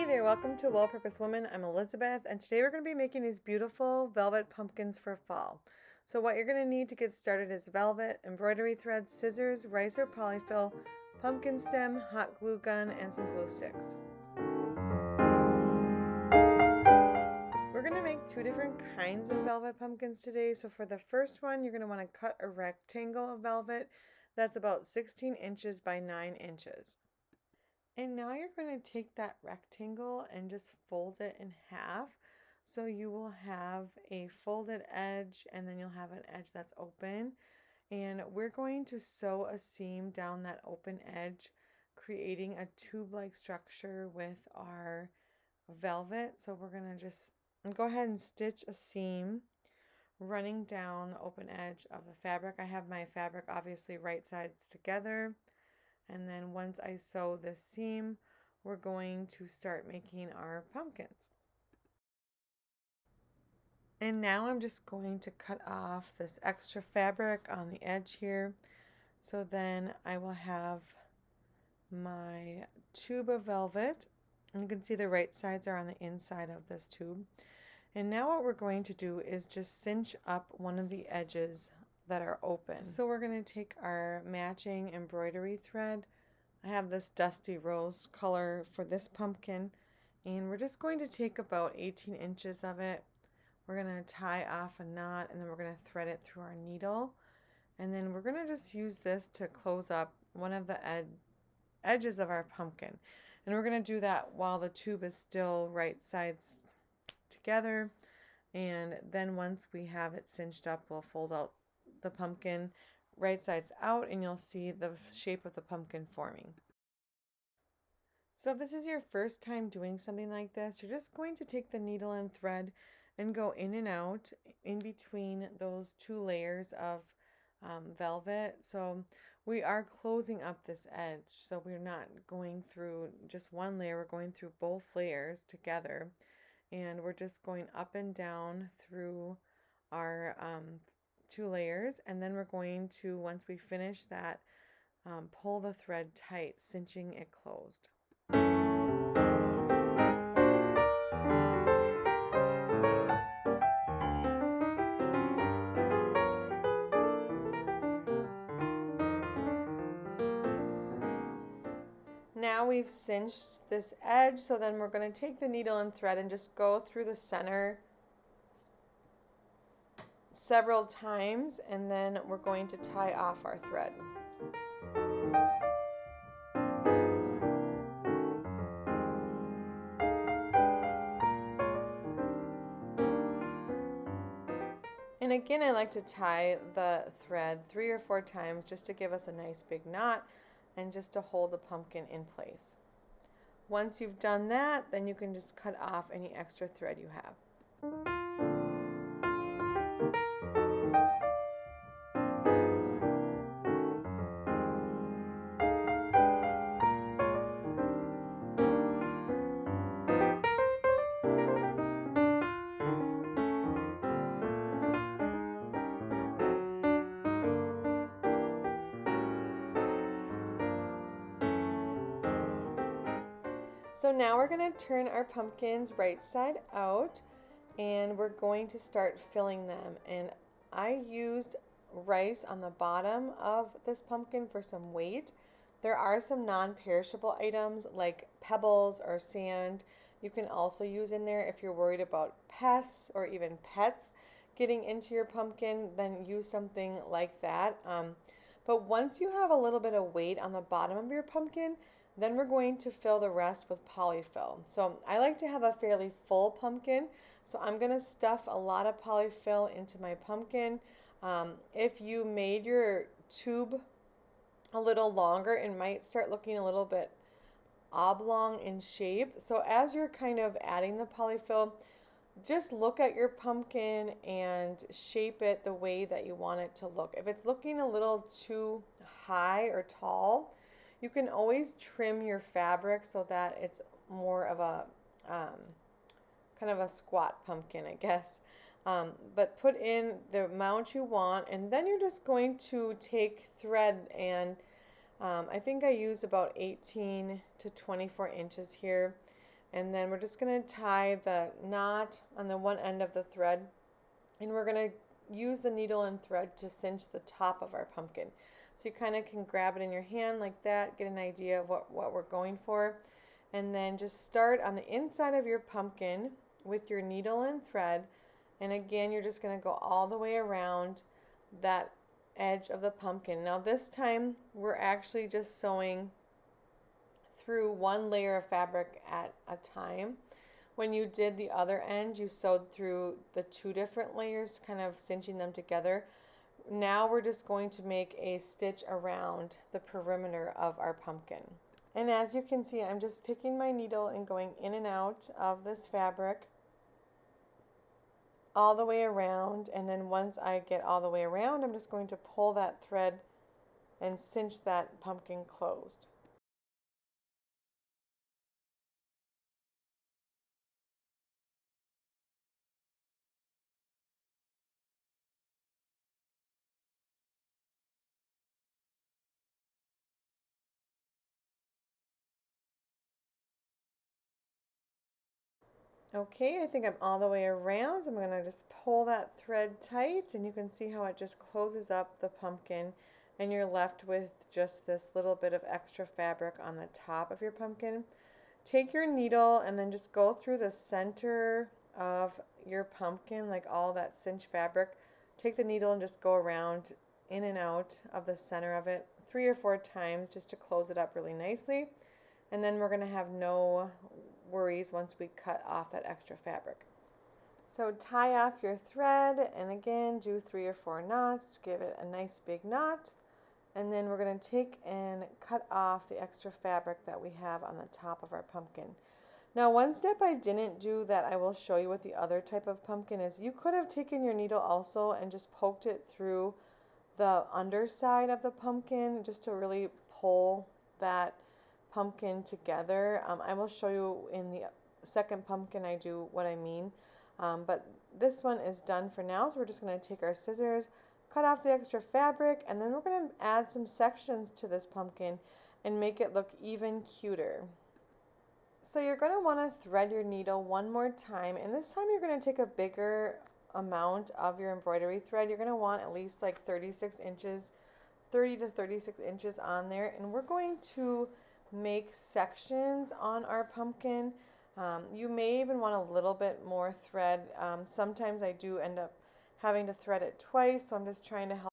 Hey there, welcome to Well Purpose Woman. I'm Elizabeth, and today we're going to be making these beautiful velvet pumpkins for fall. So what you're going to need to get started is velvet, embroidery thread, scissors, rice or polyfill, pumpkin stem, hot glue gun, and some glue sticks. We're going to make two different kinds of velvet pumpkins today. So for the first one, you're going to want to cut a rectangle of velvet that's about 16 inches by 9 inches. And now you're going to take that rectangle and just fold it in half. So you will have a folded edge and then you'll have an edge that's open. And we're going to sew a seam down that open edge, creating a tube-like structure with our velvet. So we're going to just go ahead and stitch a seam running down the open edge of the fabric. I have my fabric obviously right sides together. And then once I sew this seam, we're going to start making our pumpkins. And now I'm just going to cut off this extra fabric on the edge here. So then I will have my tube of velvet. And you can see the right sides are on the inside of this tube. And now what we're going to do is just cinch up one of the edges that are open. So we're going to take our matching embroidery thread. I have this dusty rose color for this pumpkin, and we're just going to take about 18 inches of it. We're going to tie off a knot, and then we're going to thread it through our needle. And then we're going to just use this to close up one of the edges of our pumpkin. And we're going to do that while the tube is still right sides together. And then once we have it cinched up, we'll fold out the pumpkin right sides out, and you'll see the shape of the pumpkin forming. So if this is your first time doing something like this, you're just going to take the needle and thread and go in and out in between those two layers of velvet. So we are closing up this edge, so we're not going through just one layer, we're going through both layers together, and we're just going up and down through our two layers, and then we're going to, once we finish that, pull the thread tight, cinching it closed. Now we've cinched this edge, so then we're going to take the needle and thread and just go through the center several times, and then we're going to tie off our thread. And again, I like to tie the thread 3 or 4 times just to give us a nice big knot and just to hold the pumpkin in place. Once you've done that, then you can just cut off any extra thread you have. So now we're going to turn our pumpkins right side out, and we're going to start filling them. And I used rice on the bottom of this pumpkin for some weight. There are some non-perishable items like pebbles or sand you can also use in there if you're worried about pests or even pets getting into your pumpkin, then use something like that. But once you have a little bit of weight on the bottom of your pumpkin, then we're going to fill the rest with polyfill. So I like to have a fairly full pumpkin, so I'm going to stuff a lot of polyfill into my pumpkin. If you made your tube a little longer, it might start looking a little bit oblong in shape. So as you're kind of adding the polyfill, just look at your pumpkin and shape it the way that you want it to look. If it's looking a little too high or tall, you can always trim your fabric so that it's more of a kind of a squat pumpkin, I guess. But put in the amount you want, and then you're just going to take thread, and I think I used about 18 to 24 inches here. And then we're just going to tie the knot on the one end of the thread, and we're going to use the needle and thread to cinch the top of our pumpkin. So you kind of can grab it in your hand like that, get an idea of what we're going for. And then just start on the inside of your pumpkin with your needle and thread. And again, you're just going to go all the way around that edge of the pumpkin. Now this time we're actually just sewing through one layer of fabric at a time. When you did the other end, you sewed through the two different layers, kind of cinching them together. Now we're just going to make a stitch around the perimeter of our pumpkin. And as you can see, I'm just taking my needle and going in and out of this fabric all the way around. And then once I get all the way around, I'm just going to pull that thread and cinch that pumpkin closed. Okay, I think I'm all the way around, so I'm going to just pull that thread tight, and you can see how it just closes up the pumpkin, and you're left with just this little bit of extra fabric on the top of your pumpkin. Take your needle and then just go through the center of your pumpkin, like all that cinched fabric. Take the needle and just go around in and out of the center of it 3 or 4 times just to close it up really nicely. And then we're going to have no worries once we cut off that extra fabric. So tie off your thread, and again do 3 or 4 knots to give it a nice big knot. And then we're going to take and cut off the extra fabric that we have on the top of our pumpkin. Now one step I didn't do that I will show you with the other type of pumpkin is you could have taken your needle also and just poked it through the underside of the pumpkin just to really pull that pumpkin together. I will show you in the second pumpkin I do what I mean, but this one is done for now, so we're just going to take our scissors, cut off the extra fabric, and then we're going to add some sections to this pumpkin and make it look even cuter. So you're going to want to thread your needle one more time, and this time you're going to take a bigger amount of your embroidery thread. You're going to want at least like 36 inches, 30 to 36 inches on there, and we're going to make sections on our pumpkin. You may even want a little bit more thread. Sometimes I do end up having to thread it twice, so I'm just trying to help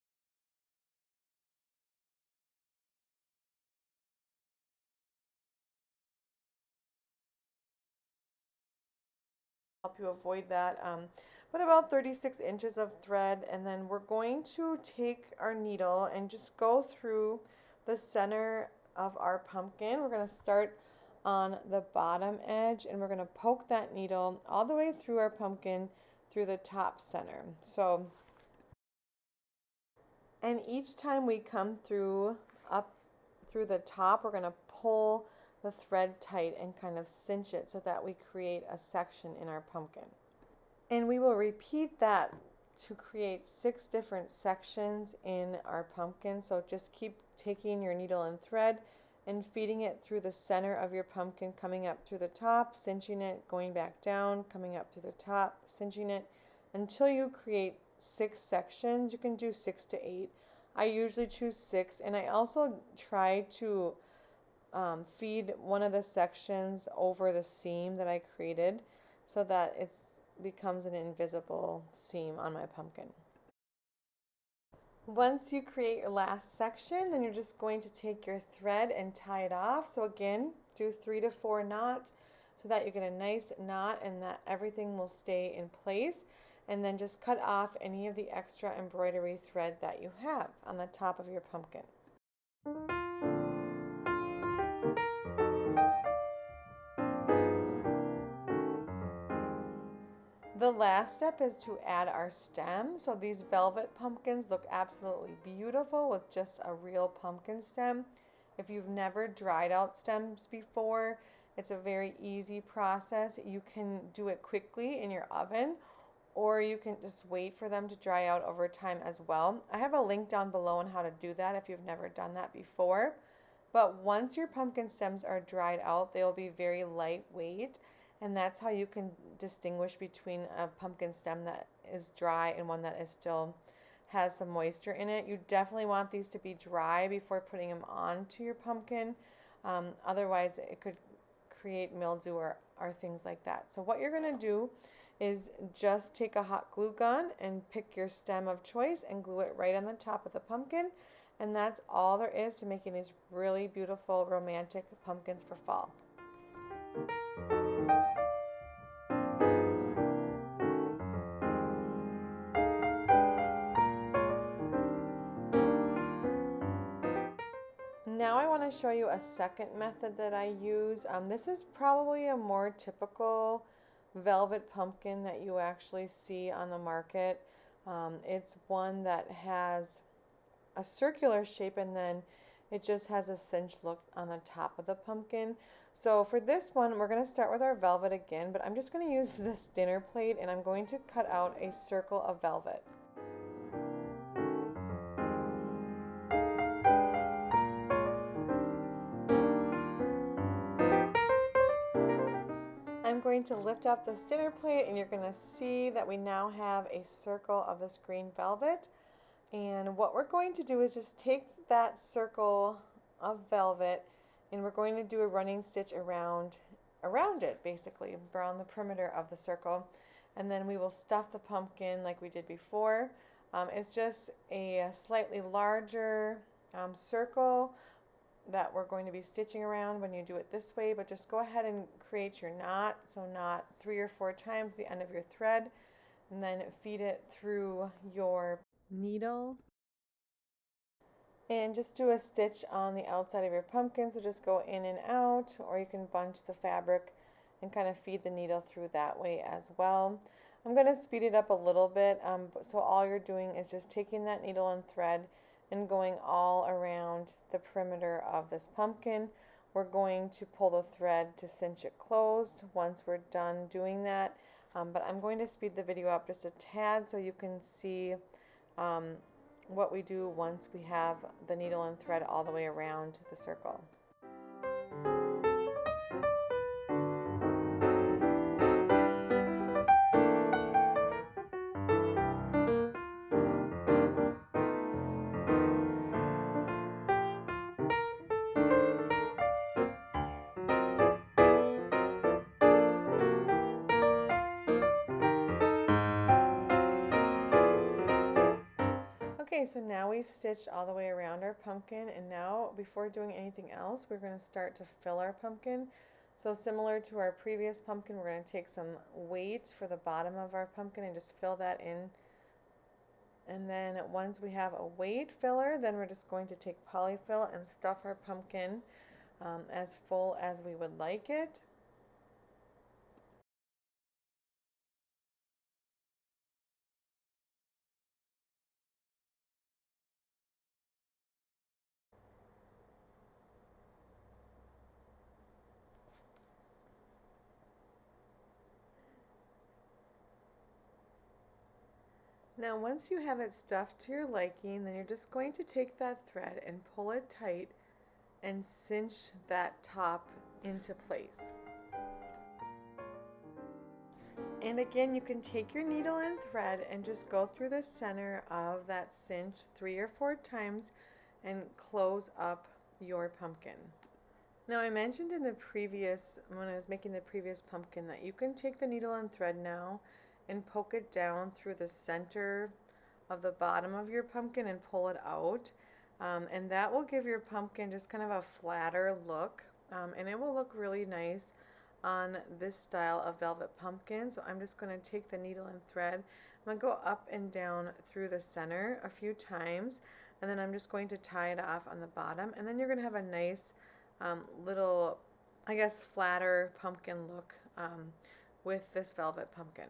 you avoid that. But about 36 inches of thread, and then we're going to take our needle and just go through the center of our pumpkin. We're going to start on the bottom edge, and we're going to poke that needle all the way through our pumpkin through the top center. So, and each time we come through up through the top, we're going to pull the thread tight and kind of cinch it so that we create a section in our pumpkin. And we will repeat that to create 6 different sections in our pumpkin. So just keep taking your needle and thread and feeding it through the center of your pumpkin, coming up through the top, cinching it, going back down, coming up through the top, cinching it, until you create 6 sections. You can do 6 to 8. I usually choose 6, and I also try to feed one of the sections over the seam that I created so that it becomes an invisible seam on my pumpkin. Once you create your last section, then you're just going to take your thread and tie it off. So again, do 3 to 4 knots so that you get a nice knot and that everything will stay in place. And then just cut off any of the extra embroidery thread that you have on the top of your pumpkin. The last step is to add our stem. So these velvet pumpkins look absolutely beautiful with just a real pumpkin stem. If you've never dried out stems before, it's a very easy process. You can do it quickly in your oven, or you can just wait for them to dry out over time as well. I have a link down below on how to do that if you've never done that before. But once your pumpkin stems are dried out, they'll be very lightweight, And that's how you can distinguish between a pumpkin stem that is dry and one that is still has some moisture in it. You definitely want these to be dry before putting them onto your pumpkin. Otherwise, it could create mildew or things like that. So what you're going to do is just take a hot glue gun and pick your stem of choice and glue it right on the top of the pumpkin. And that's all there is to making these really beautiful romantic pumpkins for fall. Now I want to show you a second method that I use. This is probably a more typical velvet pumpkin that you actually see on the market. It's one that has a circular shape and then it just has a cinch look on the top of the pumpkin. So for this one, we're going to start with our velvet again, but I'm just going to use this dinner plate and I'm going to cut out a circle of velvet. I'm going to lift up this dinner plate and you're going to see that we now have a circle of this green velvet. And what we're going to do is just take that circle of velvet and we're going to do a running stitch around it, basically around the perimeter of the circle, and then we will stuff the pumpkin like we did before. It's just a slightly larger circle that we're going to be stitching around when you do it this way, but just go ahead and create your knot. So knot 3 or 4 times the end of your thread and then feed it through your needle and just do a stitch on the outside of your pumpkin. So just go in and out, or you can bunch the fabric and kind of feed the needle through that way as well. I'm going to speed it up a little bit, so all you're doing is just taking that needle and thread and going all around the perimeter of this pumpkin. We're going to pull the thread to cinch it closed once we're done doing that, but I'm going to speed the video up just a tad so you can see what we do once we have the needle and thread all the way around the circle. Okay, so now we've stitched all the way around our pumpkin, and now before doing anything else, we're going to start to fill our pumpkin. So similar to our previous pumpkin, we're going to take some weights for the bottom of our pumpkin and just fill that in. And then once we have a weight filler, then we're just going to take polyfill and stuff our pumpkin as full as we would like it. Now once you have it stuffed to your liking, then you're just going to take that thread and pull it tight and cinch that top into place. And again, you can take your needle and thread and just go through the center of that cinch 3 or 4 times and close up your pumpkin. Now I mentioned in the previous, when I was making the previous pumpkin, that you can take the needle and thread now and poke it down through the center of the bottom of your pumpkin and pull it out. And that will give your pumpkin just kind of a flatter look, and it will look really nice on this style of velvet pumpkin. So I'm just going to take the needle and thread. I'm going to go up and down through the center a few times, and then I'm just going to tie it off on the bottom, and then you're going to have a nice little, I guess, flatter pumpkin look with this velvet pumpkin.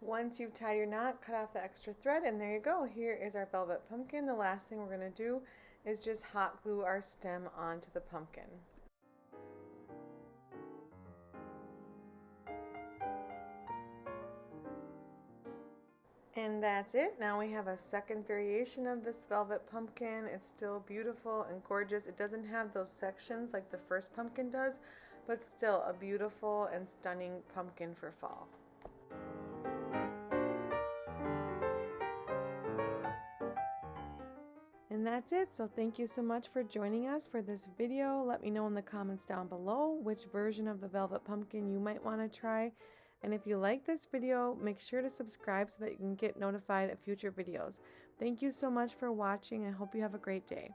Once you've tied your knot, cut off the extra thread, and there you go. Here is our velvet pumpkin. The last thing we're going to do is just hot glue our stem onto the pumpkin. And that's it. Now we have a second variation of this velvet pumpkin. It's still beautiful and gorgeous. It doesn't have those sections like the first pumpkin does, but still a beautiful and stunning pumpkin for fall. And that's it. So thank you so much for joining us for this video. Let me know in the comments down below which version of the velvet pumpkin you might want to try. And if you like this video, make sure to subscribe so that you can get notified of future videos. Thank you so much for watching. I hope you have a great day.